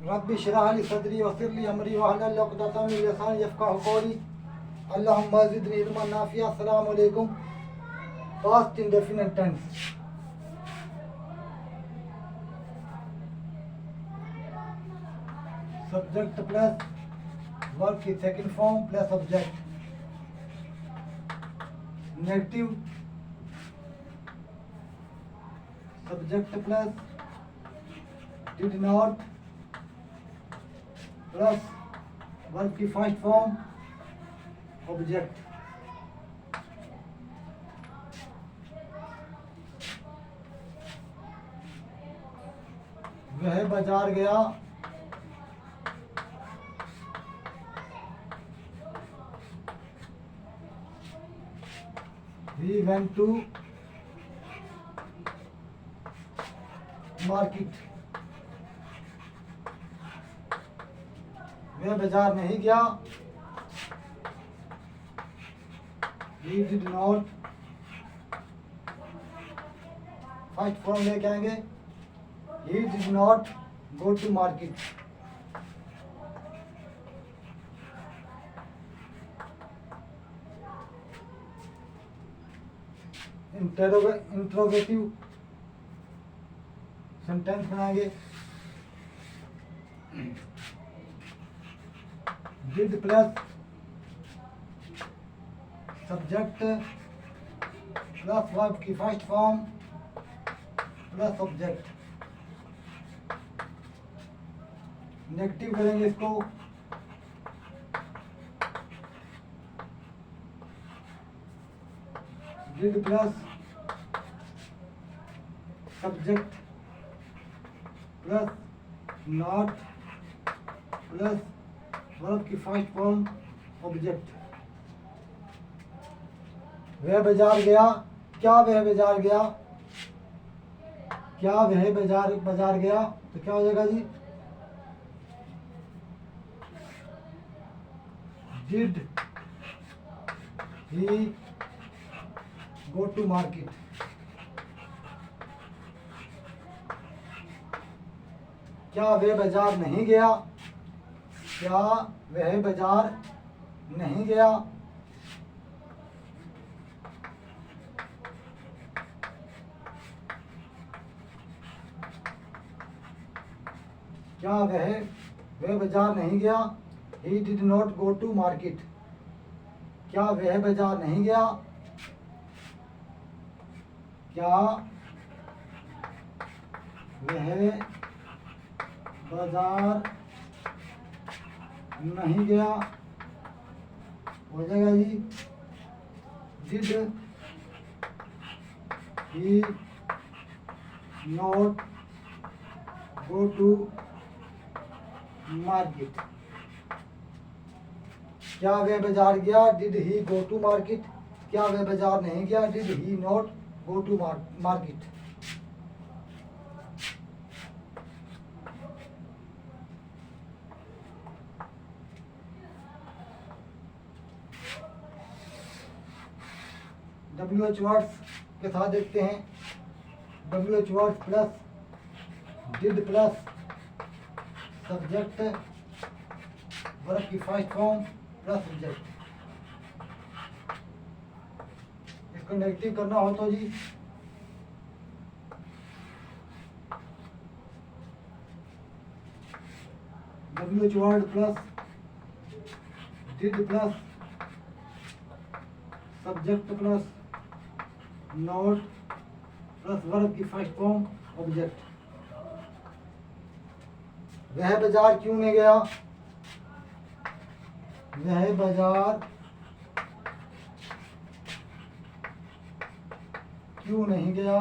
Rabbi इश्रह ली सदरी वयस्सिर ली अमरी वहलुल उक़दतम मिन लिसानी यफ़क़हू क़ौली। अल्लाहुम्मा ज़िदनी इल्मन नाफ़िअ। अस्सलामु अलैकुम। Past indefinite tense. Subject plus verb की second form plus object. Negative subject plus did not plus verb की फर्स्ट फॉर्म ऑब्जेक्ट। वह बाजार गया, he went to market। वह बाजार नहीं गया, he did not। First form लेके आएंगे, he did not go to market। Interrogative sentence बनाएंगे। Did plus subject plus verb की first form plus object. Negative करेंगे इसको। Did plus subject plus not plus verb की फर्स्ट फॉर्म ऑब्जेक्ट। वह बाजार गया, क्या वह बाजार गया, क्या वह बाजार गया, तो क्या हो जाएगा जी, did he go to market. क्या वह बाजार नहीं गया, क्या वह बाजार नहीं गया। क्या वह बाजार नहीं गया, he did not go to market। क्या वह बाजार नहीं गया, क्या वह बाजार नहीं गया, हो जाएगा जी, did he not go to market. क्या वह बाजार गया, did he go to market. क्या वह बाजार नहीं गया, did he not go to market. WH words के साथ देखते हैं। WH words plus did plus subject verb की फर्स्ट फॉर्म प्लस ऑब्जेक्ट। इसको नेगेटिव करना हो तो जी, WH word plus did plus subject plus not plus verb की फर्स्ट फॉर्म ऑब्जेक्ट। वह बाजार क्यों नहीं गया, वह बाजार क्यों नहीं गया,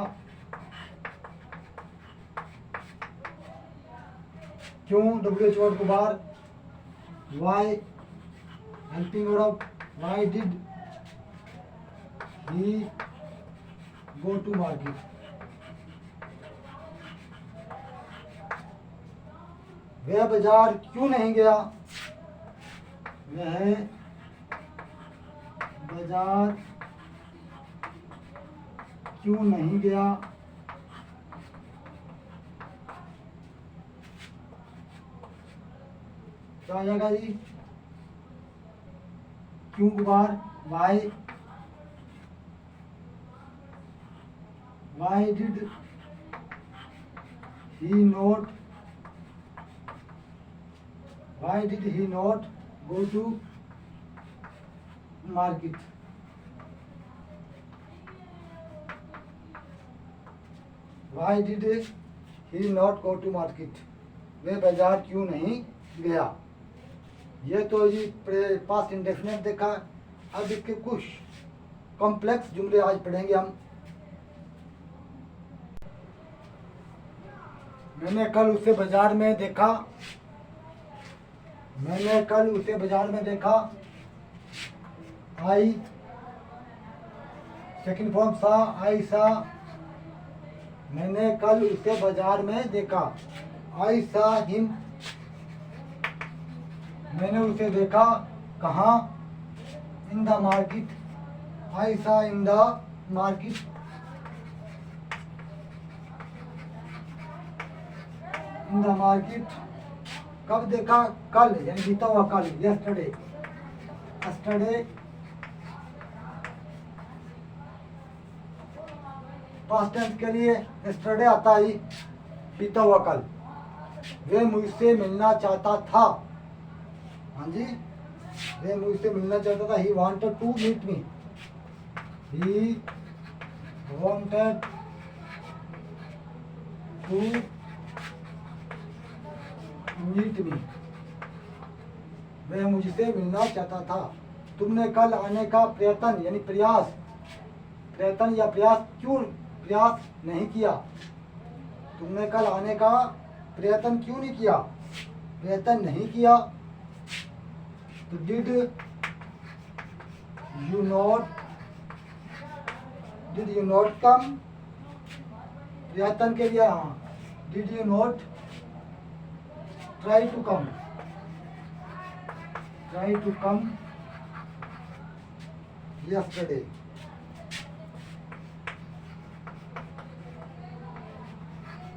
क्यों WH वर्ड को बार, why helping word of, why did he go to market. वह बाजार क्यों नहीं गया, वह बाजार क्यों नहीं गया, क्या हो जाएगा जी? क्यों गुबार? why did he not go to market? Why did he not go to market? वे बाजार क्यों नहीं गया? ये तो जी पास्ट इंडेफिनिट देखा। अब इसके कुछ कॉम्प्लेक्स जुमले आज पढ़ेंगे हम। मैंने कल उसे बाजार में देखा। आई सेकंड फॉर्म सा, आई सा। मैंने कल उसे बाजार में देखा। आई सा हिम। मैंने उसे देखा कहाँ? इन the market. I saw in the market. In the market. कब देखा? कल, यानी बीता हुआ कल, यस्टरडे। पास्ट टेंस के लिए यस्टरडे आता ही, बीता हुआ कल। वे मुझसे मिलना चाहता था। हाँ जी, वे मुझसे मिलना चाहता था। He wanted to meet me. He wanted to meet me. वह मुझसे मिलना चाहता था। तुमने कल आने का प्रयत्न यानी प्रयास नहीं किया। तुमने कल आने का प्रयत्न क्यों नहीं किया? प्रयत्न नहीं किया। तो डिड यू नॉट कम? प्रयत्न के लिए हाँ, did you not try to come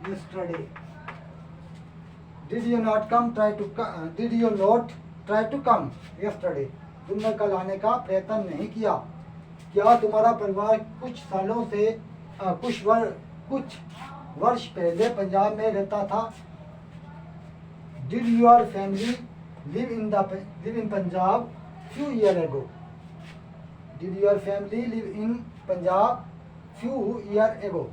yesterday? Did you not try to come yesterday? तुमने कल आने का प्रयत्न नहीं किया। क्या तुम्हारा परिवार कुछ वर्ष पहले पंजाब में रहता था? Did your family live in Punjab few years ago? Did your family live in Punjab few years ago?